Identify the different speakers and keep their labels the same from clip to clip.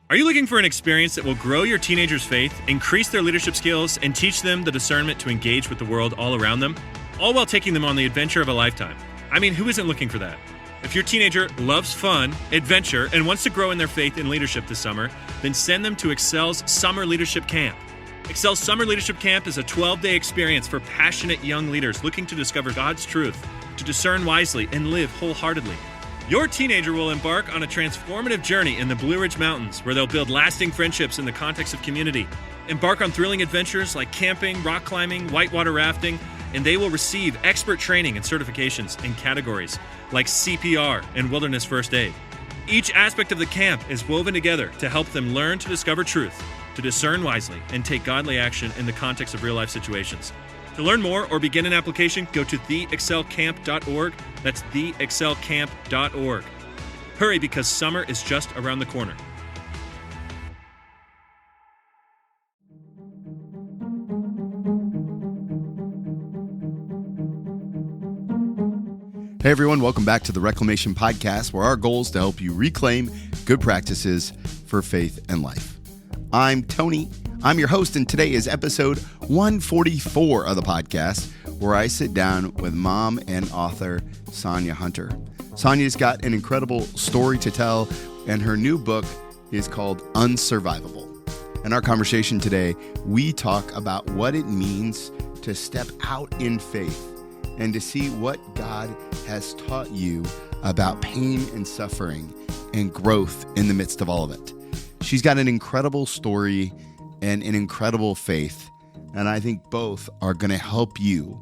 Speaker 1: Are you looking for an experience that will grow your teenagers' faith, increase their leadership skills, and teach them the discernment to engage with the world all around them, all while taking them on the adventure of a lifetime? I mean, who isn't looking for that? If your teenager loves fun, adventure, and wants to grow in their faith and leadership this summer, then send them to Excel's Summer Leadership Camp. Excel's Summer Leadership Camp is a 12-day experience for passionate young leaders looking to discover God's truth, to discern wisely, and live wholeheartedly. Your teenager will embark on a transformative journey in the Blue Ridge Mountains, where they'll build lasting friendships in the context of community, embark on thrilling adventures like camping, rock climbing, whitewater rafting, and they will receive expert training and certifications in categories like CPR and wilderness first aid. Each aspect of the camp is woven together to help them learn to discover truth, to discern wisely, and take godly action in the context of real-life situations. To learn more or begin an application, go to theexcelcamp.org. That's theexcelcamp.org. Hurry, because summer is just around the corner.
Speaker 2: Hey everyone, welcome back to the Reclamation Podcast, where our goal is to help you reclaim good practices for faith and life. I'm Tony. I'm your host, and today is episode 144 of the podcast, where I sit down with mom and author Sonya Hunter. Sonya's got an incredible story to tell, and her new book is called Unsurvivable. In our conversation today, we talk about what it means to step out in faith and to see what God has taught you about pain and suffering and growth in the midst of all of it. She's got an incredible story and an incredible faith, and I think both are going to help you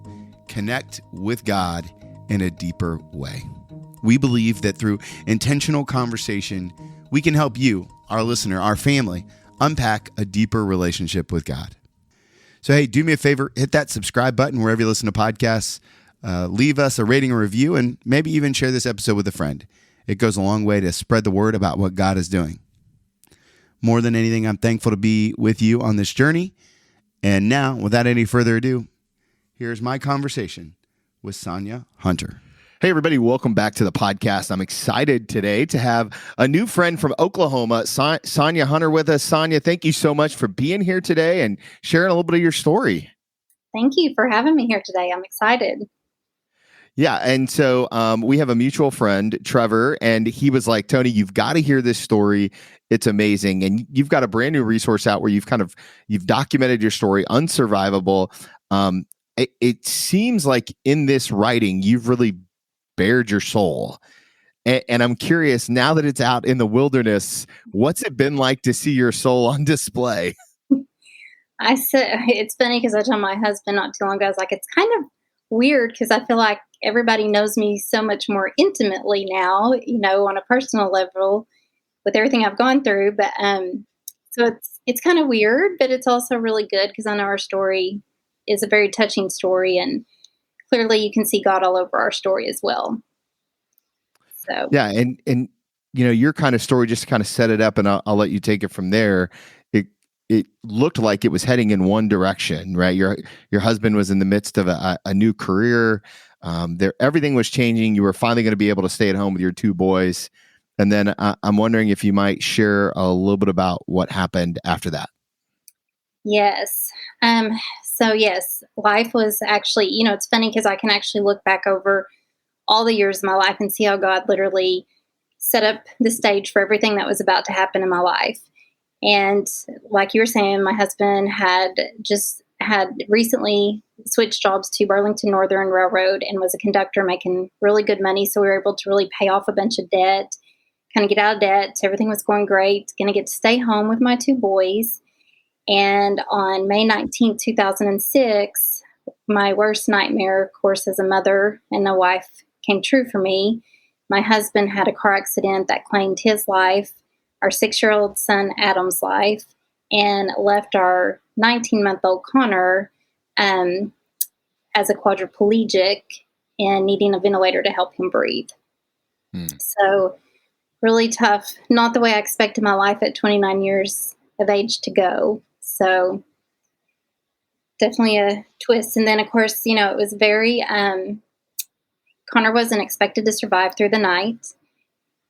Speaker 2: connect with God in a deeper way. We believe that through intentional conversation, we can help you, our listener, our family, unpack a deeper relationship with God. So hey, do me a favor, hit that subscribe button wherever you listen to podcasts. Leave us a rating or review, and maybe even share this episode with a friend. It goes a long way to spread the word about what God is doing. More than anything, I'm thankful to be with you on this journey. And now, without any further adu, here's my conversation with Sonya Hunter.
Speaker 3: Hey, everybody. Welcome back to the podcast. I'm excited today to have a new friend from Oklahoma, Sonya Hunter, with us. Sonya, thank you so much for being here today and sharing a little bit of your story.
Speaker 4: Thank you for having me here today. I'm excited.
Speaker 3: Yeah. And so we have a mutual friend, Trevor, and he was like, Tony, you've got to hear this story. It's amazing. And you've got a brand new resource out where you've documented your story, Unsurvivable. It seems like in this writing, you've really bared your soul. And I'm curious, now that it's out in the wilderness, what's it been like to see your soul on display?
Speaker 4: I said, it's funny because I told my husband not too long ago, I was like, it's kind of weird because I feel like everybody knows me so much more intimately now, on a personal level with everything I've gone through. But so it's kind of weird, but it's also really good because I know our story is a very touching story, and clearly you can see God all over our story as well. So
Speaker 3: yeah, and your kind of story, just to kind of set it up, and I'll let you take it from there. It looked like it was heading in one direction, right? Your husband was in the midst of a new career. Everything was changing. You were finally going to be able to stay at home with your two boys. And then I'm wondering if you might share a little bit about what happened after that.
Speaker 4: Yes. So yes, life was actually, it's funny because I can actually look back over all the years of my life and see how God literally set up the stage for everything that was about to happen in my life. And like you were saying, my husband had recently switched jobs to Burlington Northern Railroad and was a conductor making really good money. So we were able to really pay off a bunch of debt, kind of get out of debt. Everything was going great. Going to get to stay home with my two boys. And on May 19, 2006, my worst nightmare, of course, as a mother and a wife came true for me. My husband had a car accident that claimed his life, our 6-year-old son Adam's life, and left our 19-month-old Connor as a quadriplegic and needing a ventilator to help him breathe. So really tough. Not the way I expected my life at 29 years of age to go. So definitely a twist. And then, of course, it was very, Connor wasn't expected to survive through the night.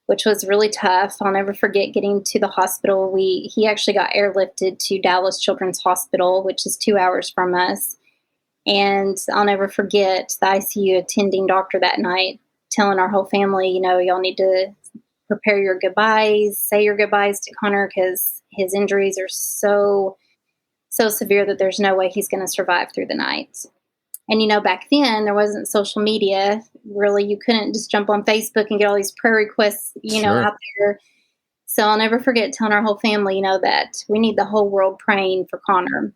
Speaker 4: which was really tough. I'll never forget getting to the hospital. He actually got airlifted to Dallas Children's Hospital, which is 2 hours from us. And I'll never forget the ICU attending doctor that night telling our whole family, y'all need to prepare your goodbyes, say your goodbyes to Connor, because his injuries are so severe that there's no way he's going to survive through the night. And, back then there wasn't social media. Really, you couldn't just jump on Facebook and get all these prayer requests,
Speaker 3: Sure.
Speaker 4: out there. So I'll never forget telling our whole family, that we need the whole world praying for Connor.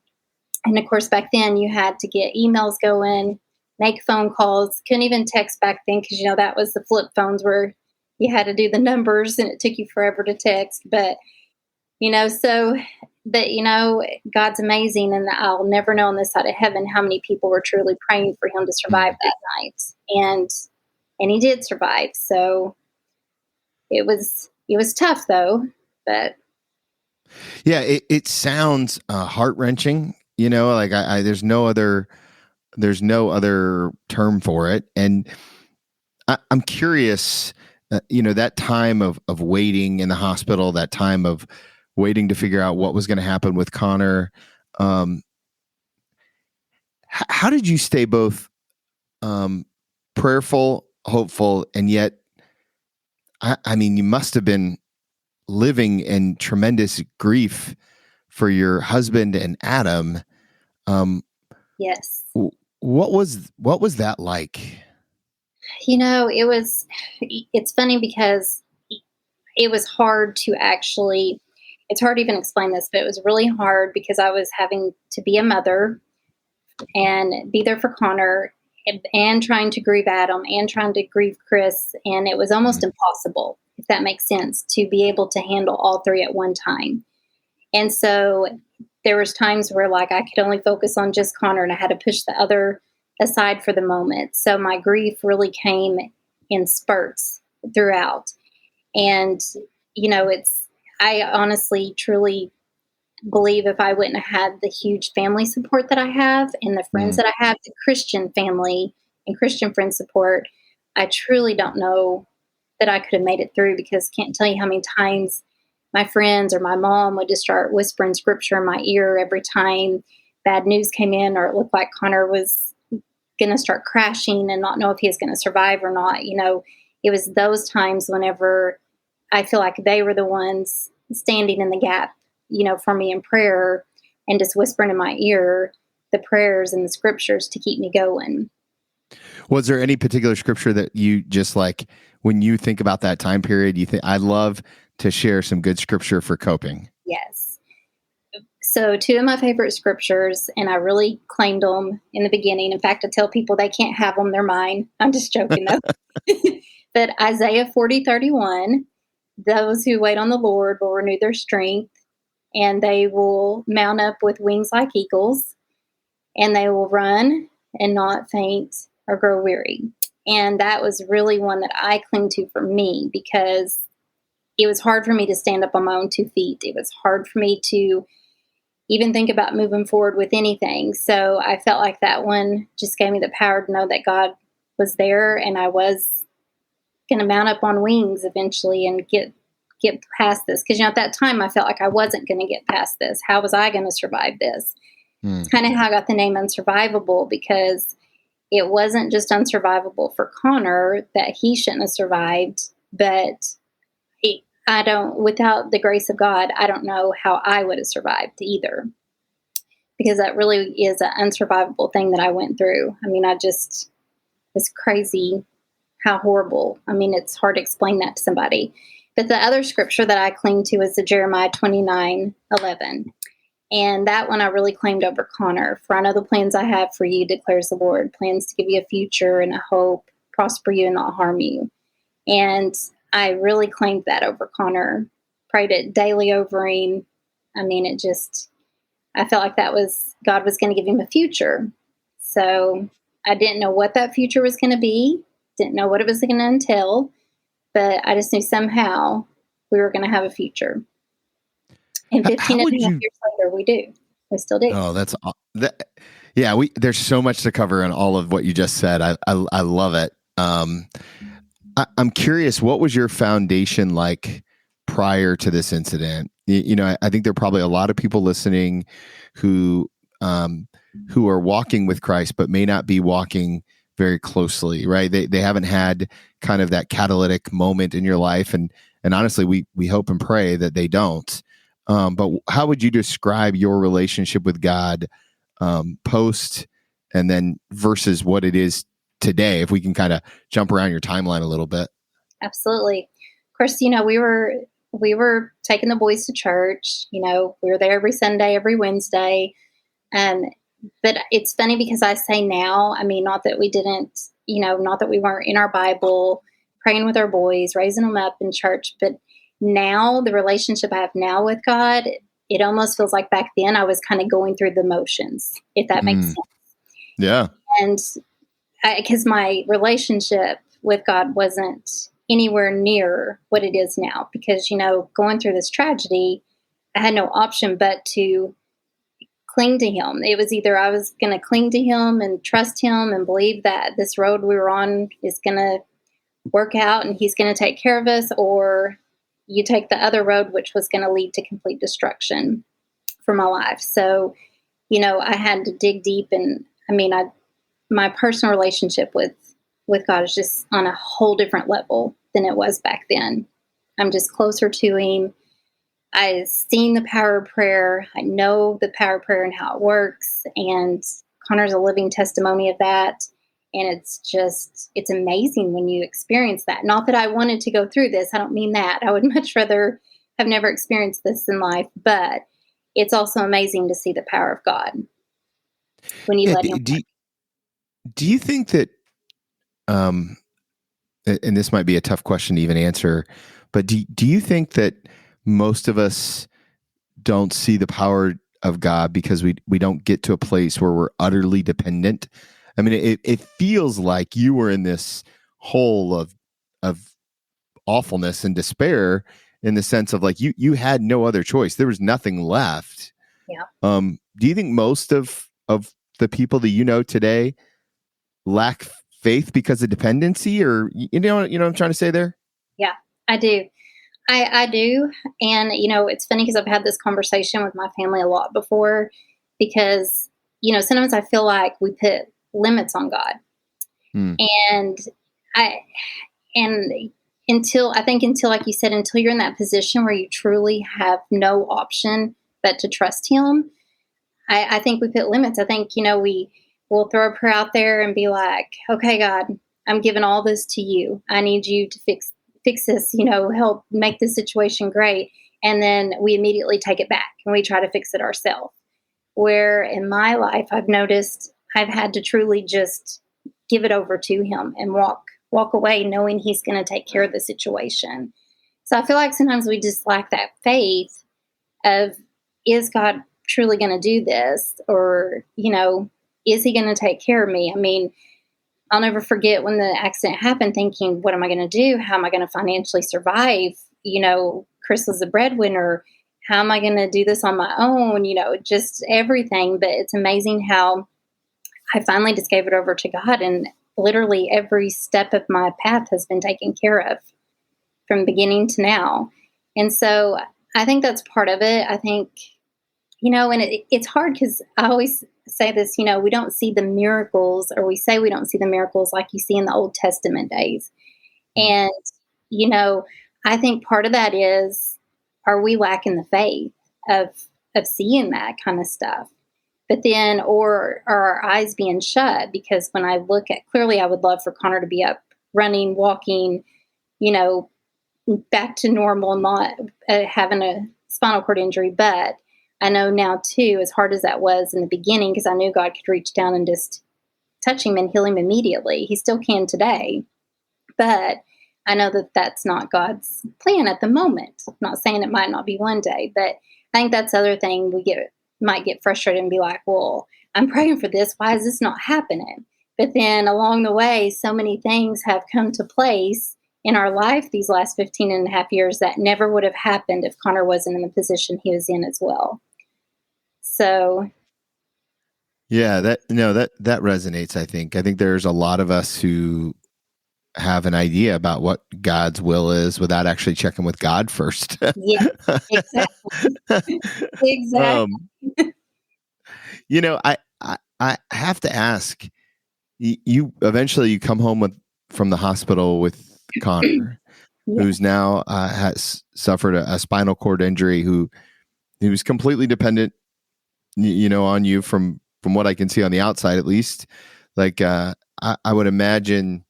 Speaker 4: And of course, back then you had to get emails going, make phone calls. Couldn't even text back then because, that was the flip phones where you had to do the numbers and it took you forever to text. But, so that, God's amazing. And I'll never know on this side of heaven how many people were truly praying for him to survive that night. And he did survive. So it was tough though, but.
Speaker 3: Yeah, it sounds heart-wrenching, like there's no other term for it. And I'm curious, that time of waiting in the hospital, that time of waiting to figure out what was going to happen with Connor. How did you stay both prayerful, hopeful, and yet, I mean, you must have been living in tremendous grief for your husband and Adam.
Speaker 4: Yes.
Speaker 3: What was that like?
Speaker 4: It's funny because it was hard to it's hard to even explain this, but it was really hard because I was having to be a mother and be there for Connor and trying to grieve Adam and trying to grieve Chris. And it was almost impossible, if that makes sense, to be able to handle all three at one time. And so there was times where I could only focus on just Connor and I had to push the other aside for the moment. So my grief really came in spurts throughout. And, I honestly, truly believe if I wouldn't have had the huge family support that I have and the friends that I have, the Christian family and Christian friend support, I truly don't know that I could have made it through, because can't tell you how many times my friends or my mom would just start whispering scripture in my ear every time bad news came in, or it looked like Connor was going to start crashing and not know if he was going to survive or not. It was those times whenever I feel like they were the ones standing in the gap, for me in prayer and just whispering in my ear the prayers and the scriptures to keep me going.
Speaker 3: Was there any particular scripture that you just when you think about that time period, you think, I love to share some good scripture for coping?
Speaker 4: Yes. So 2 of my favorite scriptures, and I really claimed them in the beginning. In fact, I tell people they can't have them. They're mine. I'm just joking though. But Isaiah 40:31, those who wait on the Lord will renew their strength, and they will mount up with wings like eagles, and they will run and not faint or grow weary. And that was really one that I cling to for me, because it was hard for me to stand up on my own 2 feet. It was hard for me to even think about moving forward with anything. So I felt like that one just gave me the power to know that God was there, and I was going to mount up on wings eventually and get past this. Because at that time I felt like I wasn't going to get past this. How was I going to survive this? It's kind of how I got the name Unsurvivable, because it wasn't just unsurvivable for Connor that he shouldn't have survived, but without the grace of God, I don't know how I would have survived either, because that really is an unsurvivable thing that I went through. I mean, it's crazy how horrible. I mean, it's hard to explain that to somebody. But the other scripture that I cling to is the Jeremiah 29:11. And that one I really claimed over Connor. For I know the plans I have for you, declares the Lord, plans to give you a future and a hope, prosper you and not harm you. And I really claimed that over Connor, prayed it daily over him. I mean, I felt like God was going to give him a future. So I didn't know what that future was going to be, didn't know what it was going to entail, but I just knew somehow we were going to have a future. And 15 and a half years later, we do. We still do.
Speaker 3: Oh, there's so much to cover in all of what you just said. I love it. I'm curious, what was your foundation like prior to this incident? I think there are probably a lot of people listening who are walking with Christ, but may not be walking very closely, right? They haven't had kind of that catalytic moment in your life, and honestly, we hope and pray that they don't. But how would you describe your relationship with God post, and then versus what it is today? If we can kind of jump around your timeline a little bit.
Speaker 4: Absolutely. Of course, we were taking the boys to church. We were there every Sunday, every Wednesday. But it's funny because I say now, I mean, not that we didn't, not that we weren't in our Bible, praying with our boys, raising them up in church, but now the relationship I have now with God, it almost feels like back then I was kind of going through the motions, if that makes sense.
Speaker 3: Yeah.
Speaker 4: And because my relationship with God wasn't anywhere near what it is now, because, going through this tragedy, I had no option but to cling to him. It was either I was going to cling to him and trust him and believe that this road we were on is going to work out and he's going to take care of us, or you take the other road, which was going to lead to complete destruction for my life. So, I had to dig deep, and my personal relationship with God is just on a whole different level than it was back then. I'm just closer to him. I've seen the power of prayer. I know the power of prayer and how it works. And Connor's a living testimony of that. And it's amazing when you experience that. Not that I wanted to go through this. I don't mean that. I would much rather have never experienced this in life. But it's also amazing to see the power of God when you let him.
Speaker 3: Do you think that, and this might be a tough question to even answer, but do you think that most of us don't see the power of God because we don't get to a place where we're utterly dependent? I mean, it feels like you were in this hole of awfulness and despair, in the sense of like you had no other choice. There was nothing left.
Speaker 4: Yeah.
Speaker 3: Do you think most of the people that you know today lack faith because of dependency, or you know what I'm trying to say there?
Speaker 4: Yeah, I do. I do. And, it's funny because I've had this conversation with my family a lot before, because, sometimes I feel like we put limits on God. And until, like you said, until you're in that position where you truly have no option but to trust him, I think we put limits. I think, we'll throw a prayer out there and be like, okay, God, I'm giving all this to you. I need you to fix this, help make this situation great. And then we immediately take it back and we try to fix it ourselves. Where in my life, I've noticed I've had to truly just give it over to him and walk away knowing he's going to take care of the situation. So I feel like sometimes we just lack that faith of, is God truly going to do this? Or, is he going to take care of me? I mean, I'll never forget when the accident happened, thinking, what am I going to do? How am I going to financially survive? Chris was the breadwinner. How am I going to do this on my own? Just everything. But it's amazing how I finally just gave it over to God, and literally every step of my path has been taken care of from beginning to now. And so I think that's part of it. I think, and it's hard because I always say this, we don't see the miracles, or we say we don't see the miracles like you see in the Old Testament days. And, I think part of that is, are we lacking the faith of seeing that kind of stuff? But then, or are our eyes being shut? Because when I look at, clearly I would love for Connor to be up, running, walking, back to normal, not having a spinal cord injury. But I know now too, as hard as that was in the beginning, because I knew God could reach down and just touch him and heal him immediately. He still can today. But I know that that's not God's plan at the moment. I'm not saying it might not be one day, but I think that's the other thing. We might get frustrated and be like, well, I'm praying for this. Why is this not happening? But then along the way, so many things have come to place in our life these last 15 and a half years that never would have happened if Connor wasn't in the position he was in as well. So.
Speaker 3: Yeah, that resonates. I think there's a lot of us who have an idea about what God's will is without actually checking with God first.
Speaker 4: Yeah, exactly. Exactly.
Speaker 3: um, I have to ask you. Eventually, you come home from the hospital with Connor,
Speaker 4: Yeah.
Speaker 3: who's now has suffered a spinal cord injury. Who's completely dependent, on you from what I can see on the outside, at least. Like I would imagine,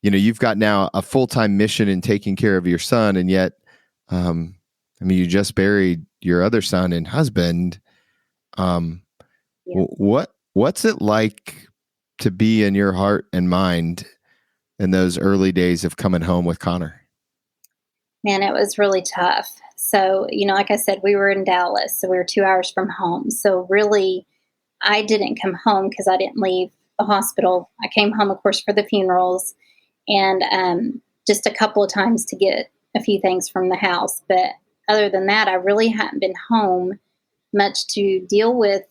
Speaker 3: you've got now a full-time mission in taking care of your son, and yet, you just buried your other son and husband. Um,
Speaker 4: Yeah.
Speaker 3: what's it like to be in your heart and mind in those early days of coming home with Connor?
Speaker 4: Man, it was really tough. So, like I said, we were in Dallas, so we were 2 hours from home. So really, I didn't come home because I didn't leave the hospital. I came home, of course, for the funerals and just a couple of times to get a few things from the house. But other than that, I really hadn't been home much to deal with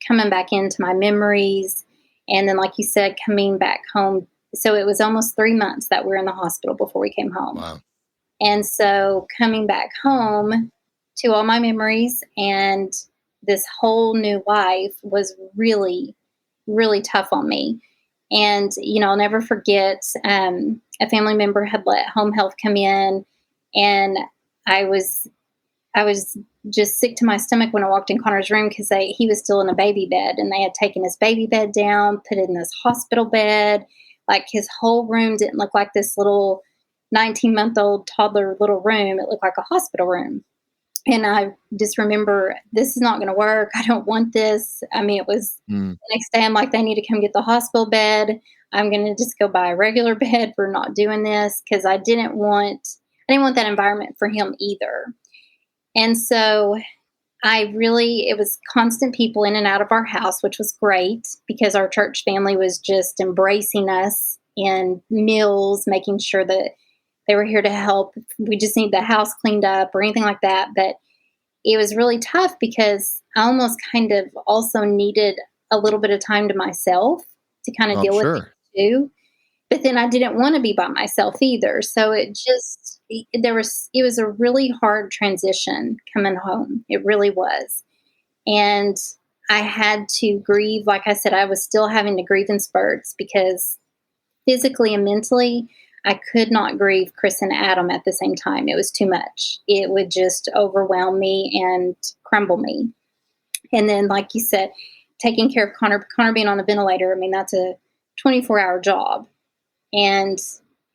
Speaker 4: coming back into my memories. And then, like you said, coming back home. So it was almost 3 months that we were in the hospital before we came home.
Speaker 3: Wow.
Speaker 4: And so coming back home to all my memories and this whole new life was really, really tough on me. And, I'll never forget a family member had let home health come in, and I was just sick to my stomach when I walked in Connor's room because he was still in a baby bed, and they had taken his baby bed down, put it in this hospital bed. Like his whole room didn't look like this little 19-month-old toddler little room. It looked like a hospital room. And I just remember, this is not going to work. I don't want this. It was the next day, I'm like, they need to come get the hospital bed. I'm going to just go buy a regular bed for not doing this because I didn't want that environment for him either. And so it was constant people in and out of our house, which was great because our church family was just embracing us in meals, making sure that they were here to help. We just need the house cleaned up or anything like that. But it was really tough because I almost kind of also needed a little bit of time to myself to kind of deal with it too. But then I didn't want to be by myself either. So it was a really hard transition coming home. It really was. And I had to grieve. Like I said, I was still having to grieve in spurts because physically and mentally, I could not grieve Chris and Adam at the same time. It was too much. It would just overwhelm me and crumble me. And then, like you said, taking care of Connor being on a ventilator, that's a 24-hour job. And,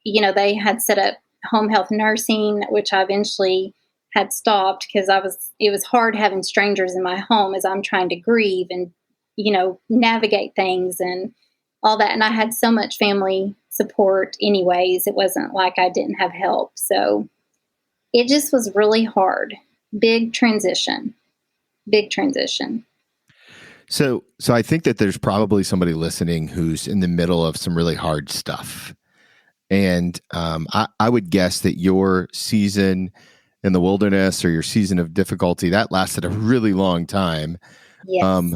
Speaker 4: they had set up home health nursing, which I eventually had stopped because it was hard having strangers in my home as I'm trying to grieve and, navigate things and all that. And I had so much family support anyways. It wasn't like I didn't have help. So it just was really hard. Big transition.
Speaker 3: So I think that there's probably somebody listening who's in the middle of some really hard stuff. And I would guess that your season in the wilderness or your season of difficulty, that lasted a really long time.
Speaker 4: Yes.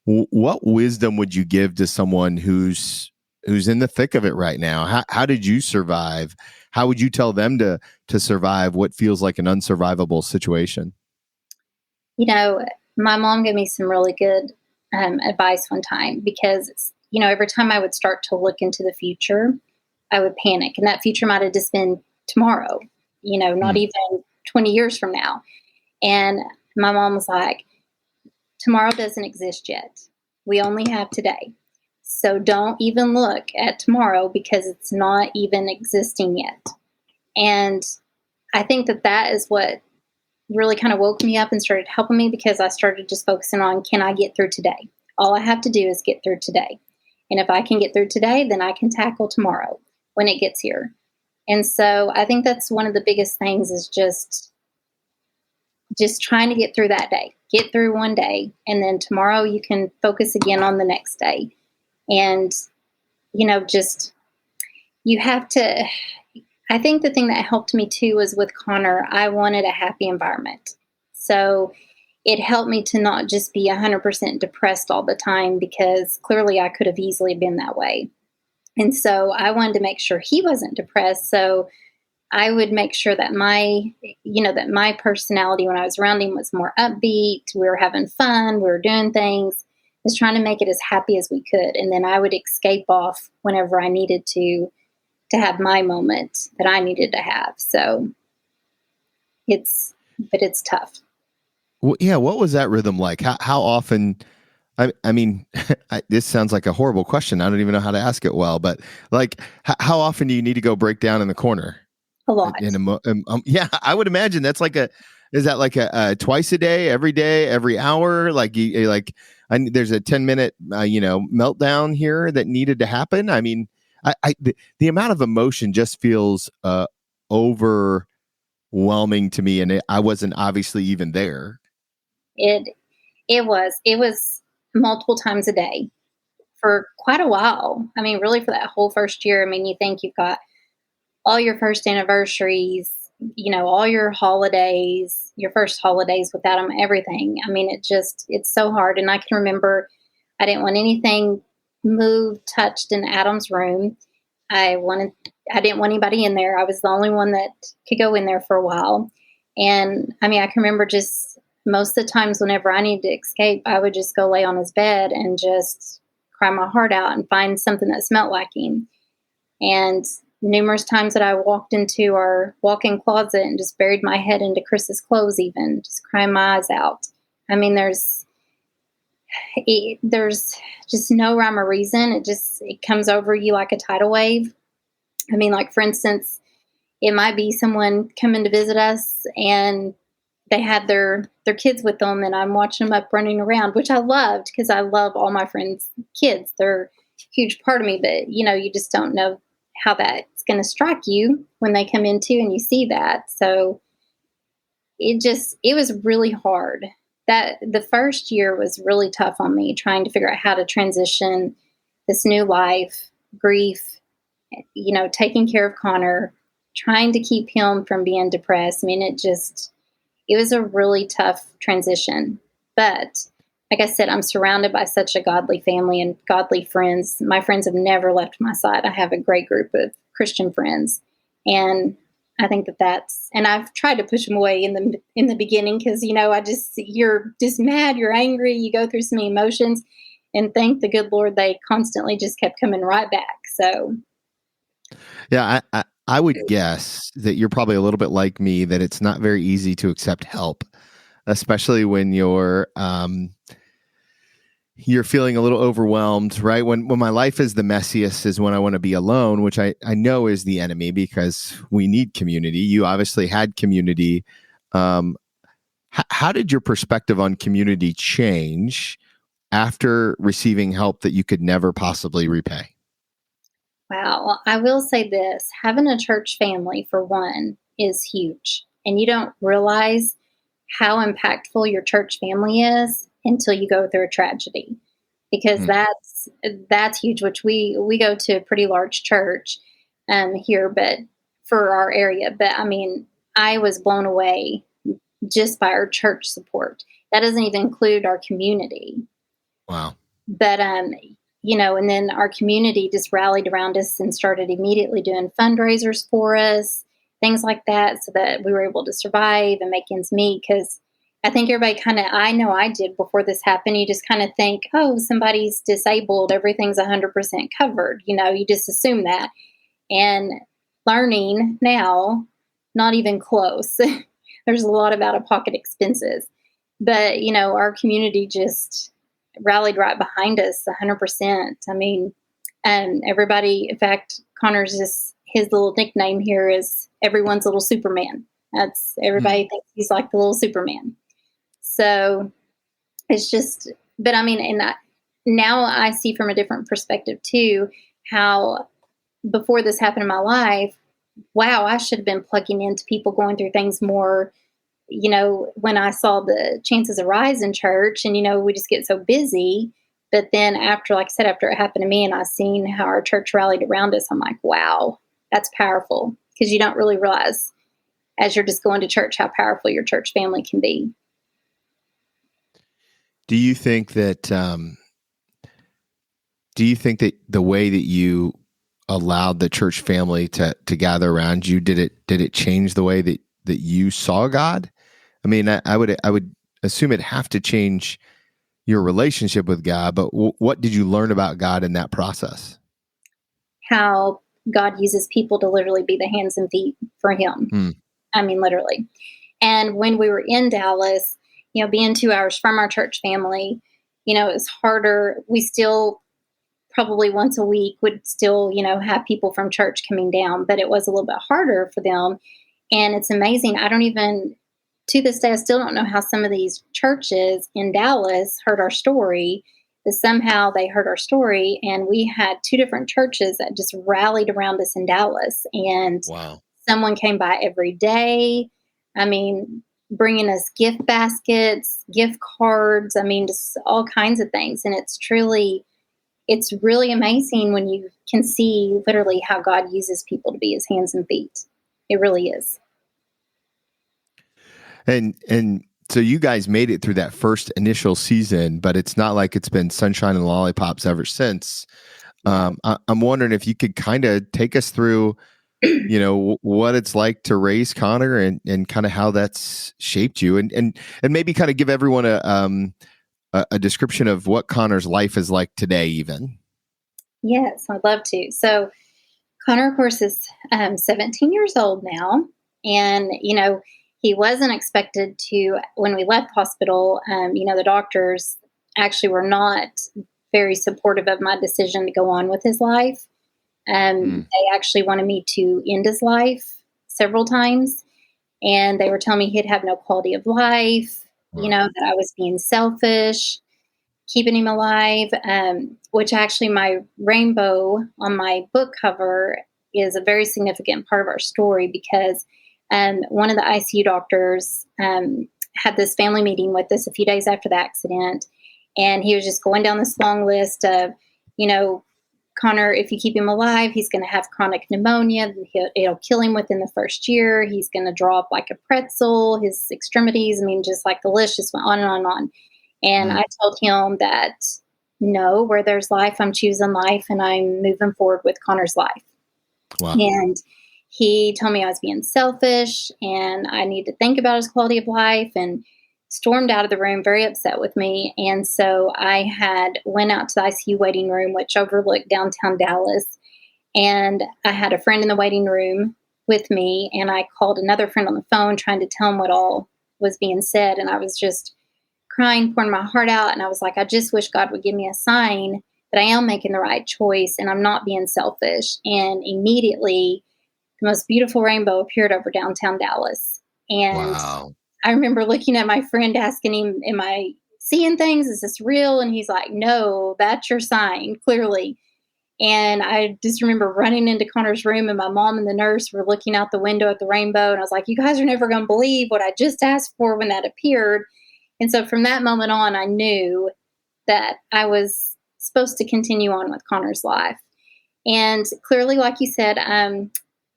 Speaker 3: What wisdom would you give to someone who's in the thick of it right now? How did you survive? How would you tell them to survive what feels like an unsurvivable situation?
Speaker 4: My mom gave me some really good advice one time because, every time I would start to look into the future, I would panic. And that future might have just been tomorrow, not even 20 years from now. And my mom was like, tomorrow doesn't exist yet. We only have today. So don't even look at tomorrow because it's not even existing yet. And I think that is what really kind of woke me up and started helping me because I started just focusing on, can I get through today? All I have to do is get through today. And if I can get through today, then I can tackle tomorrow when it gets here. And so I think that's one of the biggest things is just trying to get through that day, get through one day. And then tomorrow you can focus again on the next day. And, you have to, I think the thing that helped me too was with Connor, I wanted a happy environment. So it helped me to not just be 100% depressed all the time because clearly I could have easily been that way. And so I wanted to make sure he wasn't depressed. So I would make sure that that my personality when I was around him was more upbeat. We were having fun. We were doing things, just trying to make it as happy as we could. And then I would escape off whenever I needed to have my moment that I needed to have. So it's tough.
Speaker 3: Well, yeah. What was that rhythm like? How often? I mean, this sounds like a horrible question. I don't even know how to ask it well. But like, how often do you need to go break down in the corner?
Speaker 4: A lot.
Speaker 3: Yeah, I would imagine that's like is that like a twice a day, every day, every hour? Like there's a 10-minute, meltdown here that needed to happen. I mean, the amount of emotion just feels overwhelming to me. And I wasn't obviously even there.
Speaker 4: It was multiple times a day for quite a while. I mean, really for that whole first year. I mean, you think you've got all your first anniversaries, all your holidays, your first holidays without them, everything. I mean, it's so hard. And I can remember I didn't want anything moved, touched in Adam's room. I didn't want anybody in there. I was the only one that could go in there for a while. And I mean, I can remember just most of the times whenever I needed to escape, I would just go lay on his bed and just cry my heart out and find something that smelled like him. And numerous times that I walked into our walk-in closet and just buried my head into Chris's clothes, even just crying my eyes out. I mean, there's just no rhyme or reason. It comes over you like a tidal wave. I mean, like for instance, it might be someone coming to visit us and they had their kids with them, and I'm watching them up running around, which I loved because I love all my friends' kids. They're a huge part of me, but you just don't know how that's going to strike you when they come in too and you see that. So it was really hard. That the first year was really tough on me, trying to figure out how to transition this new life, grief, taking care of Connor, trying to keep him from being depressed. I mean, it was a really tough transition. But like I said, I'm surrounded by such a godly family and godly friends. My friends have never left my side. I have a great group of Christian friends. And I think and I've tried to push them away in the beginning because, you're just mad, you're angry, you go through so many emotions, and thank the good Lord, they constantly just kept coming right back. So.
Speaker 3: Yeah, I would guess that you're probably a little bit like me, that it's not very easy to accept help, especially when you're feeling a little overwhelmed, right? When my life is the messiest is when I want to be alone, which I know is the enemy because we need community. You obviously had community. How did your perspective on community change after receiving help that you could never possibly repay?
Speaker 4: Wow. Well, I will say this, having a church family, for one, is huge. And you don't realize how impactful your church family is until you go through a tragedy, because that's huge, which we go to a pretty large church here, but for our area. But I mean, I was blown away just by our church support. That doesn't even include our community.
Speaker 3: Wow.
Speaker 4: But and then our community just rallied around us and started immediately doing fundraisers for us, things like that, so that we were able to survive and make ends meet. Because I think everybody I know I did before this happened, you just kind of think, oh, somebody's disabled, everything's 100% covered. You just assume that. And learning now, not even close. There's a lot of out-of-pocket expenses. But, our community just rallied right behind us 100%. I mean, everybody, in fact, Connor's his little nickname here is everyone's little Superman. That's everybody thinks he's like the little Superman. So it's just, but I mean, now I see from a different perspective too, how before this happened in my life, wow, I should have been plugging into people going through things more. When I saw the chances arise in church, and, we just get so busy. But then after, like I said, after it happened to me and I seen how our church rallied around us, I'm like, wow, that's powerful. Because you don't really realize as you're just going to church how powerful your church family can be.
Speaker 3: Do you think that the way that you allowed the church family to gather around you, did it change the way that you saw God? I mean, I would assume it'd have to change your relationship with God, but what did you learn about God in that process?
Speaker 4: How God uses people to literally be the hands and feet for Him.
Speaker 3: Hmm.
Speaker 4: I mean, literally. And when we were in Dallas, being 2 hours from our church family, it was harder. We still probably once a week would still, have people from church coming down, but it was a little bit harder for them. And it's amazing. I don't even, to this day, I still don't know how some of these churches in Dallas heard our story, but somehow they heard our story. And we had 2 different churches that just rallied around us in Dallas. And
Speaker 3: Wow.
Speaker 4: someone came by every day. I mean, bringing us gift baskets, gift cards. I mean, just all kinds of things. And it's really amazing when you can see literally how God uses people to be His hands and feet. It really is.
Speaker 3: And so you guys made it through that first initial season, but it's not like it's been sunshine and lollipops ever since. I'm wondering if you could kind of take us through, what it's like to raise Connor and kind of how that's shaped you, and maybe kind of give everyone a description of what Connor's life is like today, even.
Speaker 4: Yes, I'd love to. So Connor, of course, is 17 years old now. And, he wasn't expected to, when we left the hospital, the doctors actually were not very supportive of my decision to go on with his life. They actually wanted me to end his life several times. And they were telling me he'd have no quality of life,
Speaker 3: Wow.
Speaker 4: that I was being selfish, keeping him alive, which actually my rainbow on my book cover is a very significant part of our story because one of the ICU doctors had this family meeting with us a few days after the accident. And he was just going down this long list of, Connor, if you keep him alive, he's going to have chronic pneumonia. It'll kill him within the first year. He's going to draw up like a pretzel, his extremities. I mean, just like the list just went on and on and on. And I told him that, no, where there's life, I'm choosing life and I'm moving forward with Connor's life.
Speaker 3: Wow.
Speaker 4: And he told me I was being selfish and I need to think about his quality of life, and stormed out of the room very upset with me. And so I went out to the ICU waiting room, which overlooked downtown Dallas. And I had a friend in the waiting room with me, and I called another friend on the phone trying to tell him what all was being said. And I was just crying, pouring my heart out. And I was like, I just wish God would give me a sign that I am making the right choice and I'm not being selfish. And immediately the most beautiful rainbow appeared over downtown Dallas. And
Speaker 3: Wow.
Speaker 4: I remember looking at my friend, asking him, am I seeing things? Is this real? And he's like, no, that's your sign, clearly. And I just remember running into Connor's room, and my mom and the nurse were looking out the window at the rainbow. And I was like, you guys are never going to believe what I just asked for when that appeared. And so from that moment on, I knew that I was supposed to continue on with Connor's life. And clearly, like you said,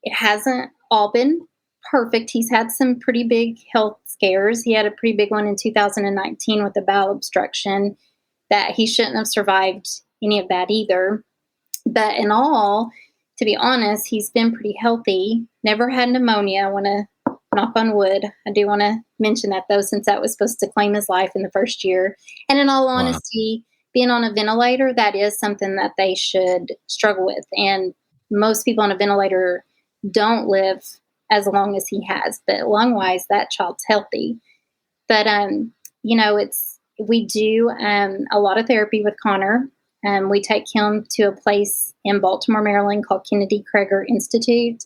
Speaker 4: it hasn't all been perfect. He's had some pretty big health scares. He had a pretty big one in 2019 with a bowel obstruction that he shouldn't have survived any of that either. But in all, to be honest, he's been pretty healthy. Never had pneumonia. I want to knock on wood. I do want to mention that, though, since that was supposed to claim his life in the first year. And in all honesty, being on a ventilator, that is something that they should struggle with. And most people on a ventilator don't live as long as he has. But lung-wise, that child's healthy. But, we do a lot of therapy with Connor. We take him to a place in Baltimore, Maryland called Kennedy Krager Institute.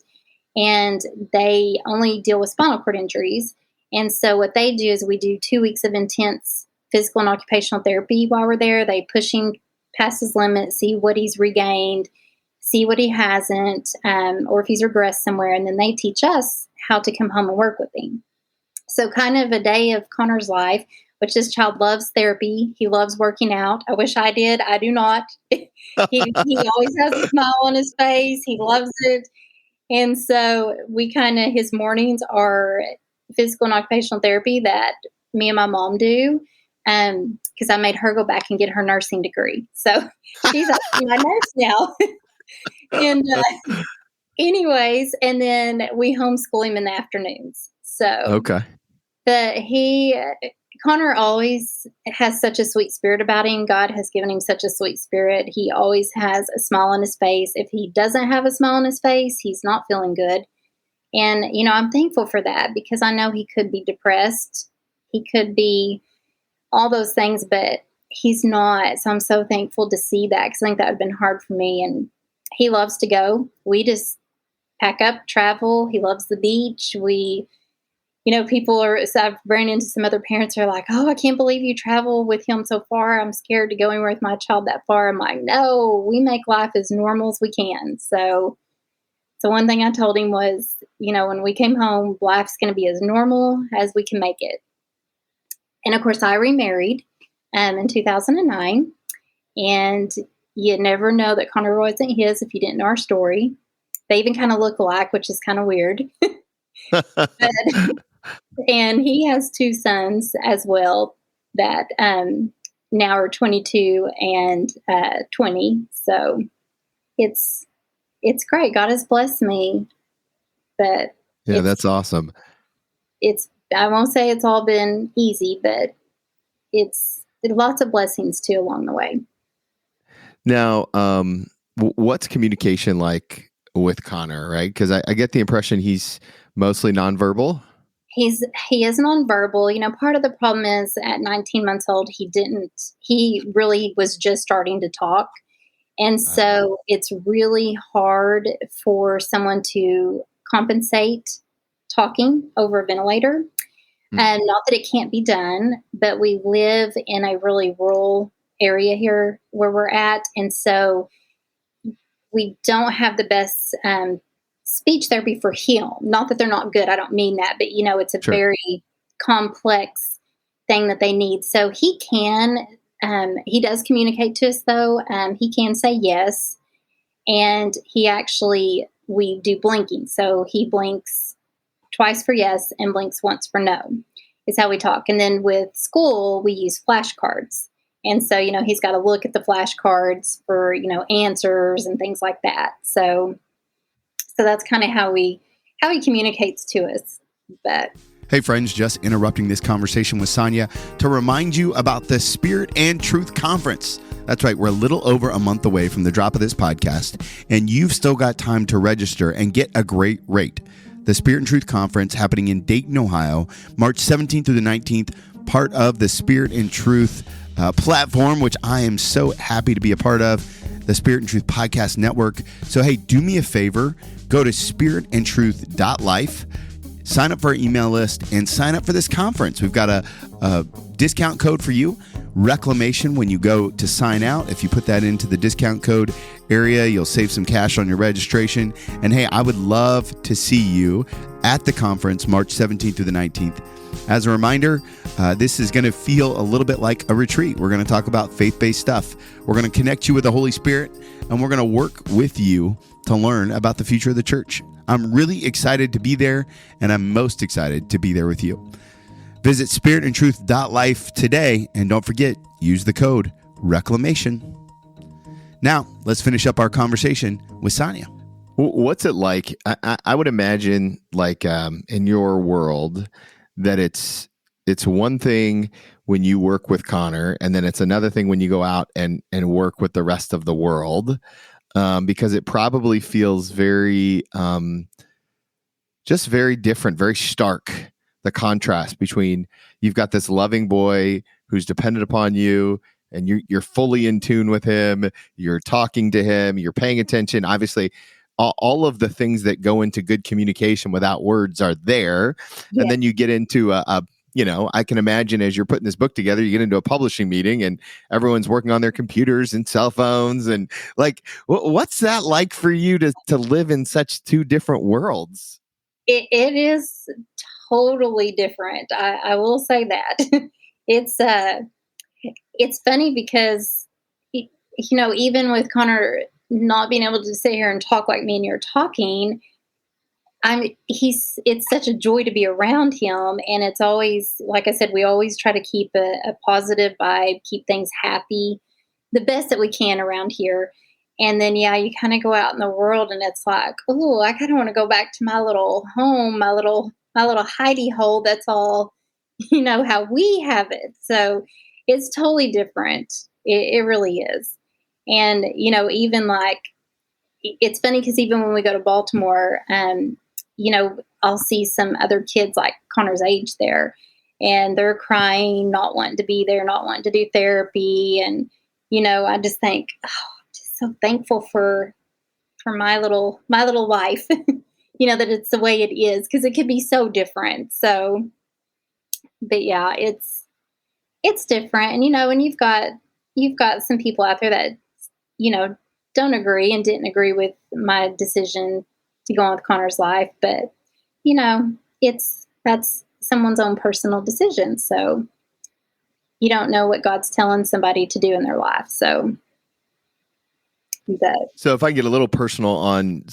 Speaker 4: And they only deal with spinal cord injuries. And so what they do is we do 2 weeks of intense physical and occupational therapy while we're there. They push him past his limit, see what he's regained, see what he hasn't, or if he's regressed somewhere. And then they teach us how to come home and work with him. So kind of a day of Connor's life, which this child loves therapy. He loves working out. I wish I did. I do not. He always has a smile on his face. He loves it. And so his mornings are physical and occupational therapy that me and my mom do, because I made her go back and get her nursing degree. So she's actually my nurse now. And anyways, and then we homeschool him in the afternoons. So,
Speaker 3: Okay.
Speaker 4: but Connor always has such a sweet spirit about him. God has given him such a sweet spirit. He always has a smile on his face. If he doesn't have a smile on his face, he's not feeling good. And, I'm thankful for that because I know he could be depressed. He could be all those things, but he's not. So I'm so thankful to see that because I think that would have been hard for me. And he loves to go. We just pack up, travel. He loves the beach. So I've ran into some other parents who are like, oh, I can't believe you travel with him so far. I'm scared to go anywhere with my child that far. I'm like, no, we make life as normal as we can. So one thing I told him was, when we came home, life's going to be as normal as we can make it. And of course, I remarried in 2009. And you never know that Connor wasn't his if you didn't know our story. They even kind of look alike, which is kind of weird. And he has two sons as well that now are 22 and 20. So it's great. God has blessed me. But
Speaker 3: Yeah, that's awesome.
Speaker 4: I won't say it's all been easy, but it's lots of blessings too along the way.
Speaker 3: Now, what's communication like with Connor, right? Because I get the impression he's mostly nonverbal.
Speaker 4: He is nonverbal. Part of the problem is at 19 months old, he really was just starting to talk. And so it's really hard for someone to compensate talking over a ventilator. And not that it can't be done, but we live in a really rural area here where we're at. And so we don't have the best speech therapy for him. Not that they're not good. I don't mean that, but it's a very complex thing that they need. So he does communicate to us though. He can say yes. And we do blinking. So he blinks twice for yes and blinks once for no is how we talk. And then with school, we use flashcards. And so, he's got to look at the flashcards for, answers and things like that. So that's kind of how he communicates to us. But
Speaker 2: hey friends, just interrupting this conversation with Sonya to remind you about the Spirit and Truth Conference. That's right, we're a little over a month away from the drop of this podcast, and you've still got time to register and get a great rate. The Spirit and Truth Conference happening in Dayton, Ohio, March 17th through the 19th, part of the Spirit and Truth platform, which I am so happy to be a part of, the Spirit and Truth Podcast Network. So, hey, do me a favor, go to spiritandtruth.life, sign up for our email list, and sign up for this conference. We've got a discount code for you, Reclamation, when you go to sign out. If you put that into the discount code area, you'll save some cash on your registration. And hey, I would love to see you at the conference March 17th through the 19th. As a reminder, this is going to feel a little bit like a retreat. We're going to talk about faith-based stuff. We're going to connect you with the Holy Spirit, and we're going to work with you to learn about the future of the church. I'm really excited to be there, and I'm most excited to be there with you. Visit spiritandtruth.life today, and don't forget, use the code RECLAMATION. Now, let's finish up our conversation with Sonya.
Speaker 3: What's it like? I would imagine, like in your world, that it's one thing when you work with Connor, and then it's another thing when you go out and work with the rest of the world, because it probably feels very, just very different, very stark. The contrast between you've got this loving boy who's dependent upon you, and you're fully in tune with him. You're talking to him. You're paying attention. Obviously, all of the things that go into good communication without words are there. Yeah. And then you get into I can imagine as you're putting this book together, you get into a publishing meeting and everyone's working on their computers and cell phones. And like, what's that like for you to live in such two different worlds?
Speaker 4: It is totally different. I will say that. It's funny because, even with Connor not being able to sit here and talk like me and you're talking, it's such a joy to be around him. And it's always, like I said, we always try to keep a positive vibe, keep things happy, the best that we can around here. And then, yeah, you kind of go out in the world and it's like, oh, I kind of want to go back to my little home, my little hidey hole. That's all, how we have it. So it's totally different. It really is. And, even like, it's funny because even when we go to Baltimore, I'll see some other kids like Connor's age there, and they're crying, not wanting to be there, not wanting to do therapy. And, I just think, oh, I'm just so thankful for my little life, that it's the way it is, because it could be so different. So, but yeah, it's different. And, you've got some people out there that, don't agree and didn't agree with my decision to go on with Connor's life. But, that's someone's own personal decision. So you don't know what God's telling somebody to do in their life. So
Speaker 3: if I get a little personal on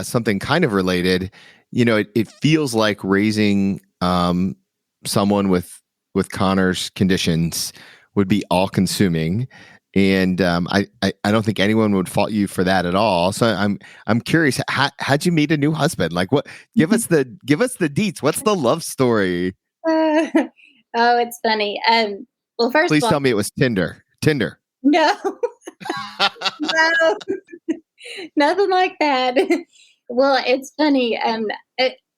Speaker 3: something kind of related, it feels like raising someone with Connor's conditions would be all consuming. And I don't think anyone would fault you for that at all. So I'm curious, how'd you meet a new husband? Like, what? Give us the deets. What's the love story?
Speaker 4: oh, it's funny. Well, first
Speaker 3: Please
Speaker 4: of all,
Speaker 3: tell me it was Tinder.
Speaker 4: no, no, nothing like that. Well, it's funny. I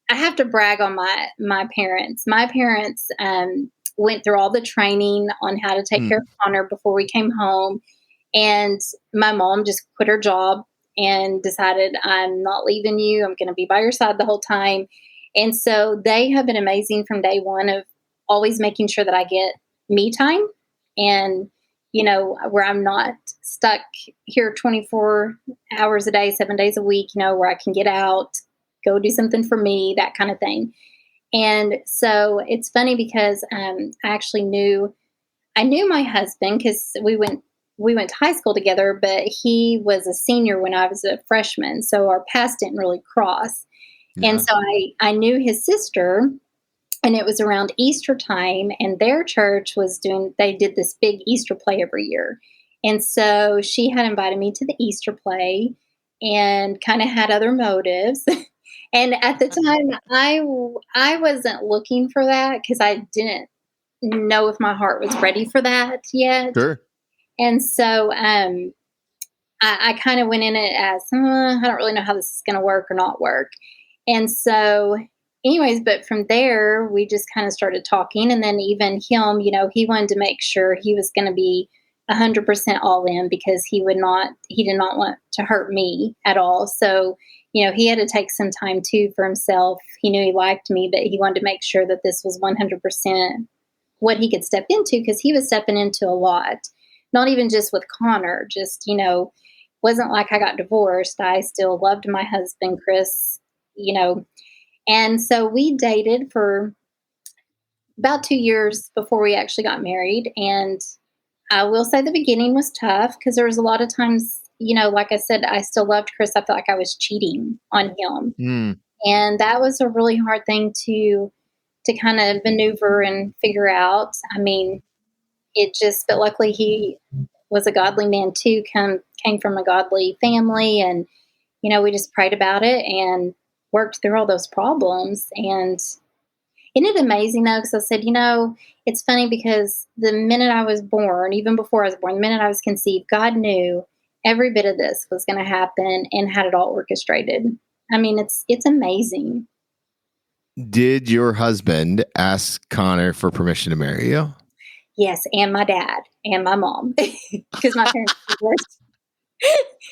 Speaker 4: have to brag on my parents. My parents went through all the training on how to take care of Connor before we came home. And my mom just quit her job and decided, I'm not leaving you. I'm going to be by your side the whole time. And so they have been amazing from day one of always making sure that I get me time and, where I'm not stuck here 24 hours a day, 7 days a week, where I can get out, go do something for me, that kind of thing. And so it's funny because I actually knew my husband because we went to high school together, but he was a senior when I was a freshman. So our paths didn't really cross. Yeah. And so I knew his sister, and it was around Easter time, and their church they did this big Easter play every year. And so she had invited me to the Easter play and kind of had other motives. And at the time, I wasn't looking for that because I didn't know if my heart was ready for that yet.
Speaker 3: Sure.
Speaker 4: And so I kind of went in it as, I don't really know how this is going to work or not work. And so anyways, but from there, we just kind of started talking. And then even him, he wanted to make sure he was going to be 100% all in because he did not want to hurt me at all. So, he had to take some time too for himself. He knew he liked me, but he wanted to make sure that this was 100% what he could step into because he was stepping into a lot, not even just with Connor, just, wasn't like I got divorced. I still loved my husband, Chris, and so we dated for about 2 years before we actually got married. And I will say the beginning was tough because there was a lot of times, like I said, I still loved Chris. I felt like I was cheating on him. And that was a really hard thing to kind of maneuver and figure out. I mean, but luckily he was a godly man too, came from a godly family. And, we just prayed about it and worked through all those problems. And isn't it amazing though? Because I said, it's funny because the minute I was born, even before I was born, the minute I was conceived, God knew every bit of this was going to happen and had it all orchestrated. I mean, it's amazing.
Speaker 3: Did your husband ask Connor for permission to marry you?
Speaker 4: Yes, and my dad and my mom, because my parents divorced.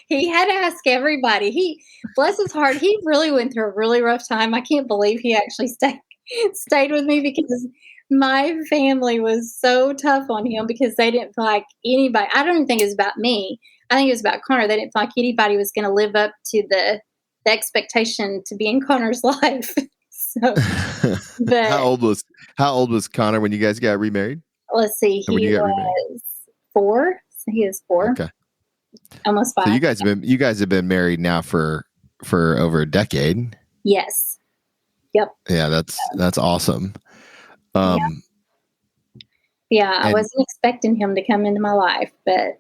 Speaker 4: He had to ask everybody. He, bless his heart, he really went through a really rough time. I can't believe he actually stayed with me because my family was so tough on him because they didn't feel like anybody. I don't even think it was about me. I think it was about Connor. They didn't feel like anybody was going to live up to the expectation to be in Connor's life. So, but
Speaker 3: how old was Connor when you guys got remarried?
Speaker 4: Let's see, he was 4. So he is 4.
Speaker 3: Okay.
Speaker 4: Almost 5.
Speaker 3: So you guys have been married now for over a decade.
Speaker 4: Yes. Yep.
Speaker 3: Yeah, that's awesome.
Speaker 4: Yeah, I wasn't expecting him to come into my life, but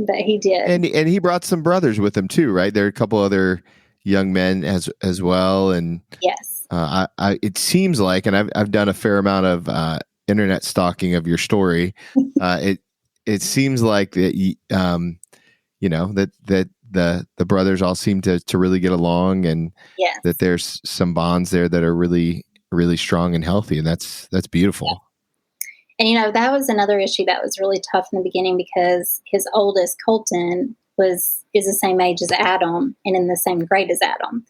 Speaker 4: but he did.
Speaker 3: And he brought some brothers with him too, right? There are a couple other young men as well. And
Speaker 4: Yes.
Speaker 3: it seems like, and I've done a fair amount of internet stalking of your story. It seems like that that the brothers all seem to really get along, and
Speaker 4: Yes.
Speaker 3: that there's some bonds there that are really, really strong and healthy, and that's beautiful.
Speaker 4: And that was another issue that was really tough in the beginning, because his oldest, Colton, is the same age as Adam and in the same grade as Adam.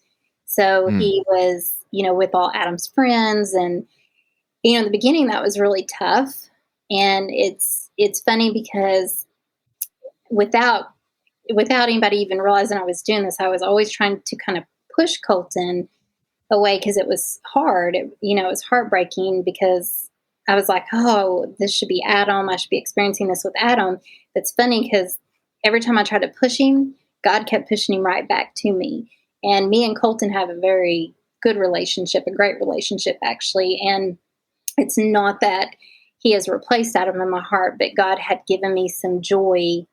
Speaker 4: So he was, with all Adam's friends, and in the beginning that was really tough. And it's funny because without anybody even realizing I was doing this, I was always trying to kind of push Colton away, because it was hard. It was heartbreaking, because I was like, oh, this should be Adam. I should be experiencing this with Adam. It's funny because every time I tried to push him, God kept pushing him right back to me. And me and Colton have a very good relationship, a great relationship, actually. And it's not that he has replaced Adam in my heart, but God had given me some joy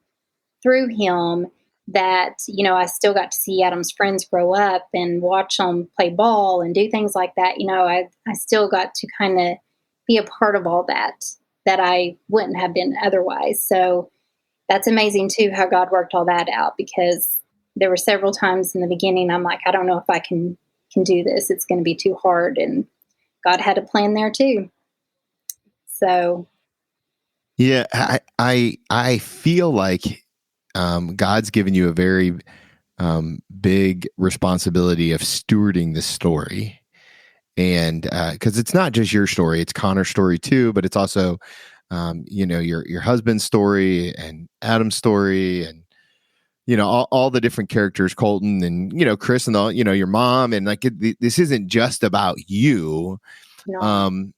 Speaker 4: through him, that, I still got to see Adam's friends grow up and watch them play ball and do things like that. I still got to kind of be a part of all that I wouldn't have been otherwise. So that's amazing too, how God worked all that out, because there were several times in the beginning I'm like, I don't know if I can do this. It's going to be too hard. And God had a plan there too. So
Speaker 3: Yeah, I feel like God's given you a very big responsibility of stewarding this story. And because it's not just your story, it's Connor's story too, but it's also your husband's story and Adam's story, and all the different characters, Colton and Chris and all, your mom, and like this isn't just about you.
Speaker 4: no.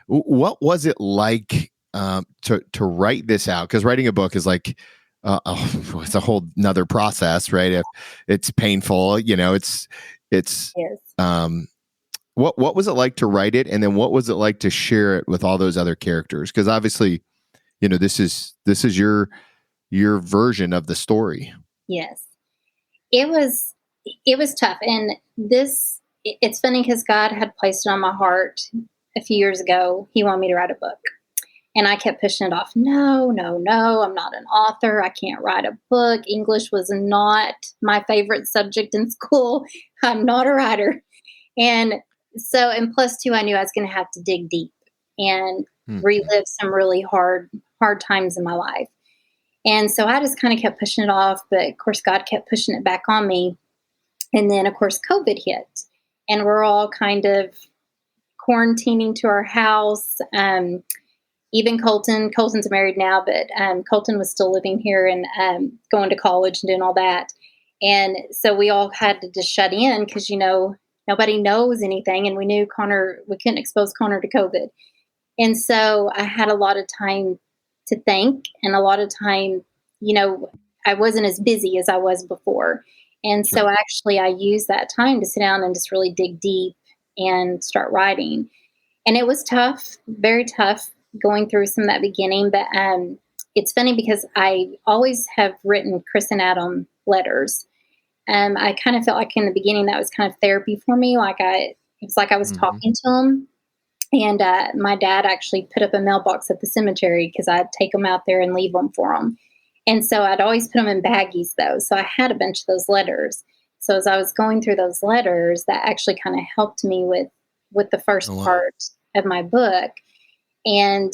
Speaker 3: What was it like to write this out? Because writing a book is like it's a whole nother process, right? It's painful, it's
Speaker 4: Yes.
Speaker 3: What was it like to write it, and then what was it like to share it with all those other characters? Because obviously, this is your version of the story.
Speaker 4: Yes. It was tough. And it's funny because God had placed it on my heart a few years ago. He wanted me to write a book. And I kept pushing it off. No, I'm not an author. I can't write a book. English was not my favorite subject in school. I'm not a writer. And so, and plus two, I knew I was going to have to dig deep and relive some really hard times in my life. And so I just kind of kept pushing it off. But of course, God kept pushing it back on me. And then, of course, COVID hit. And we're all kind of quarantining to our house. Even Colton's married now, but Colton was still living here and going to college and doing all that. And so we all had to just shut in because, nobody knows anything. And we knew we couldn't expose Connor to COVID. And so I had a lot of time to think, and a lot of time, I wasn't as busy as I was before. And so actually I used that time to sit down and just really dig deep and start writing. And it was tough, very tough, going through some of that beginning. But it's funny because I always have written Chris and Adam letters. I kind of felt like in the beginning that was kind of therapy for me. It's like I was talking to them. And my dad actually put up a mailbox at the cemetery because I'd take them out there and leave them for them. And so I'd always put them in baggies, though. So I had a bunch of those letters. So as I was going through those letters, that actually kind of helped me with the first part of my book. And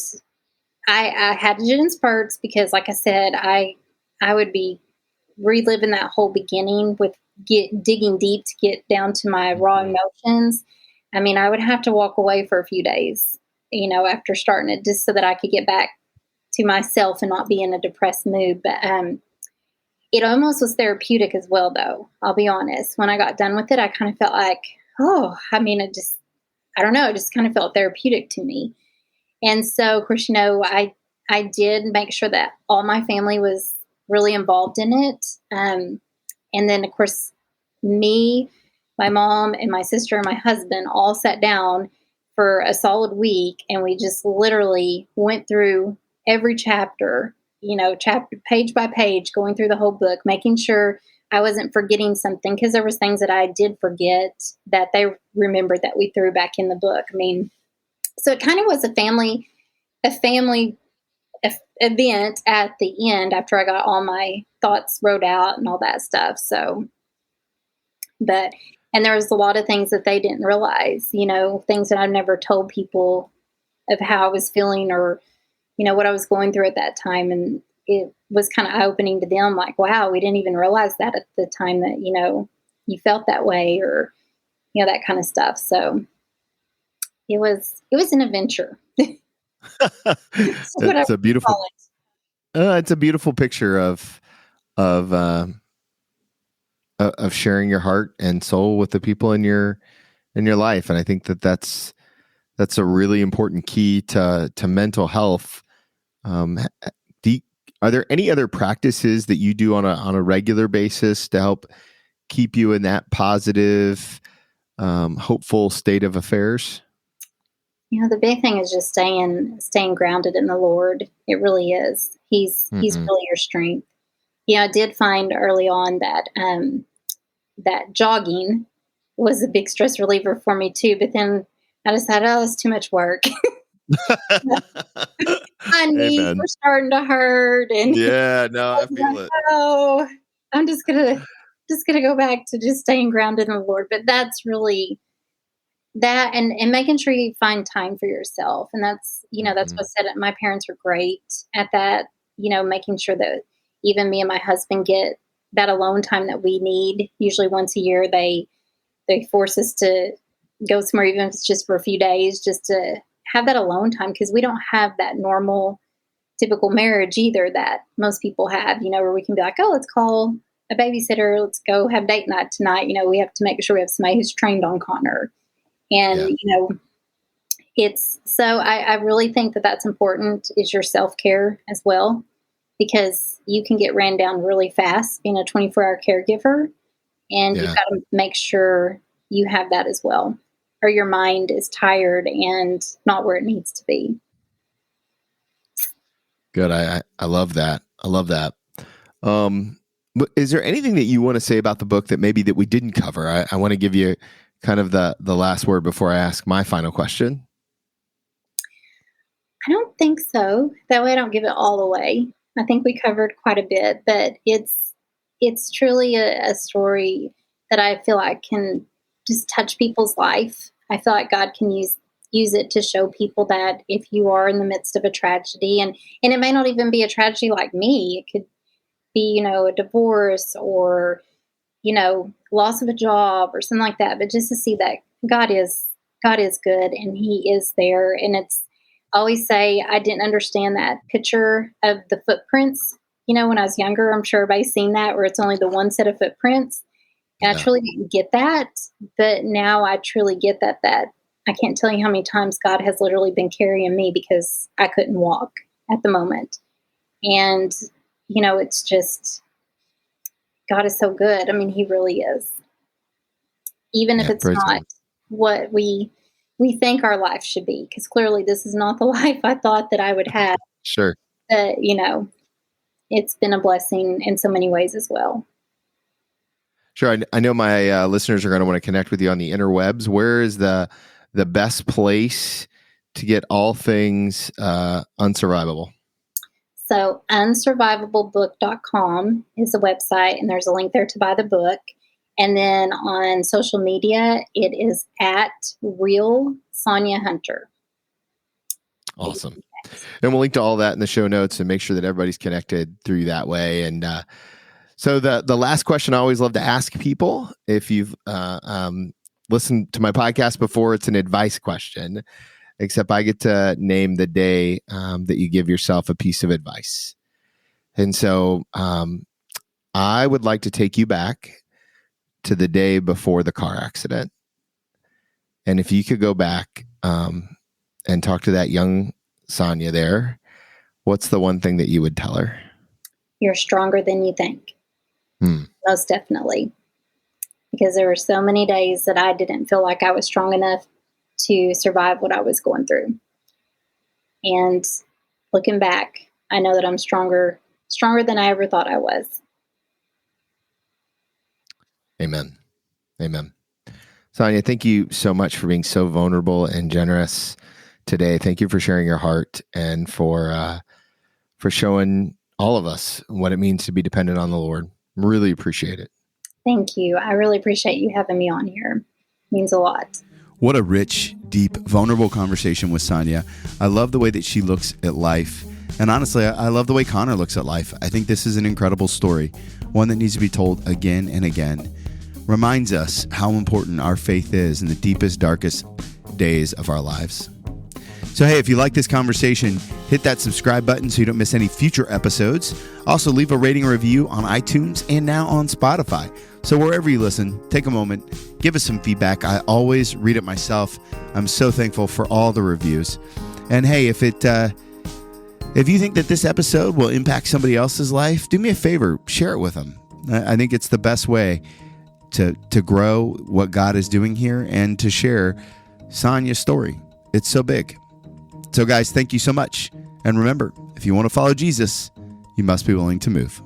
Speaker 4: I had to do it in spurts because, like I said, I would be reliving that whole beginning with digging deep to get down to my raw emotions. I mean, I would have to walk away for a few days, after starting it, just so that I could get back to myself and not be in a depressed mood. But it almost was therapeutic as well, though. I'll be honest. When I got done with it, I kind of felt like, I don't know, it just kind of felt therapeutic to me. And so, of course, I did make sure that all my family was really involved in it. And then, of course, me, my mom, and my sister and my husband all sat down for a solid week. And we just literally went through every chapter chapter, page by page, going through the whole book, making sure I wasn't forgetting something, because there was things that I did forget that they remembered that we threw back in the book. I mean, so it kind of was a family event at the end after I got all my thoughts wrote out and all that stuff. So, and there was a lot of things that they didn't realize, things that I've never told people of how I was feeling, or, what I was going through at that time. And it was kind of eye-opening to them, like, wow, we didn't even realize that at the time that, you felt that way, or, that kind of stuff. So it was an adventure.
Speaker 3: It's a beautiful, it's a beautiful picture of sharing your heart and soul with the people in your life. And I think that's a really important key to mental health. Are there any other practices that you do on a regular basis to help keep you in that positive, hopeful state of affairs?
Speaker 4: The big thing is just staying grounded in the Lord. It really is. He's really your strength. I did find early on that jogging was a big stress reliever for me too. But then I decided, it's too much work. My knees were starting to hurt, and
Speaker 3: yeah, no, I feel it.
Speaker 4: Oh, I'm just gonna go back to just staying grounded in the Lord. But that's really that, and making sure you find time for yourself. And that's that's what I said. My parents were great at that. Making sure that even me and my husband get that alone time that we need. Usually once a year, they force us to go somewhere, even if it's just for a few days, just to have that alone time, because we don't have that normal, typical marriage either that most people have, where we can be like, let's call a babysitter, let's go have date night tonight. We have to make sure we have somebody who's trained on Connor. And, it's so I really think that that's important, is your self-care as well, because you can get ran down really fast being a 24-hour caregiver, and you've got to make sure you have that as well, or your mind is tired and not where it needs to be.
Speaker 3: Good. I love that. I love that. But is there anything that you want to say about the book that maybe that we didn't cover? I want to give you kind of the last word before I ask my final question.
Speaker 4: I don't think so. That way I don't give it all away. I think we covered quite a bit, but it's truly a story that I feel like can just touch people's life. I feel like God can use it to show people that if you are in the midst of a tragedy, and it may not even be a tragedy like me, it could be, a divorce, or, loss of a job or something like that. But just to see that God is good, and He is there. And I always say, I didn't understand that picture of the footprints. When I was younger, I'm sure everybody's seen that, where it's only the one set of footprints. And I truly didn't get that. But now I truly get that I can't tell you how many times God has literally been carrying me because I couldn't walk at the moment. And, it's just, God is so good. I mean, He really is. Even if it's not what we think our life should be, because clearly this is not the life I thought that I would have.
Speaker 3: Sure.
Speaker 4: But, it's been a blessing in so many ways as well.
Speaker 3: Sure. I know my listeners are going to want to connect with you on the interwebs. Where is the best place to get all things Unsurvivable?
Speaker 4: So unsurvivablebook.com is the website, and there's a link there to buy the book. And then on social media, it is at Real Sonya Hunter.
Speaker 3: Awesome. And we'll link to all that in the show notes and make sure that everybody's connected through that way. And so the last question I always love to ask people, if you've listened to my podcast before, it's an advice question, except I get to name the day that you give yourself a piece of advice. And so I would like to take you back to the day before the car accident. And if you could go back and talk to that young Sonya there, what's the one thing that you would tell her?
Speaker 4: You're stronger than you think. Most definitely. Because there were so many days that I didn't feel like I was strong enough to survive what I was going through. And looking back, I know that I'm stronger than I ever thought I was.
Speaker 3: Amen. Amen. Sonya, thank you so much for being so vulnerable and generous today. Thank you for sharing your heart and for showing all of us what it means to be dependent on the Lord. Really appreciate it.
Speaker 4: Thank you. I really appreciate you having me on here. It means a lot.
Speaker 2: What a rich, deep, vulnerable conversation with Sonya. I love the way that she looks at life. And honestly, I love the way Connor looks at life. I think this is an incredible story, one that needs to be told again and again. Reminds us how important our faith is in the deepest, darkest days of our lives. So, hey, if you like this conversation, hit that subscribe button so you don't miss any future episodes. Also, leave a rating and review on iTunes and now on Spotify. So wherever you listen, take a moment, give us some feedback. I always read it myself. I'm so thankful for all the reviews. And hey, if you think that this episode will impact somebody else's life, do me a favor, share it with them. I think it's the best way to grow what God is doing here and to share Sonya's story. It's so big. So guys, thank you so much. And remember, if you want to follow Jesus, you must be willing to move.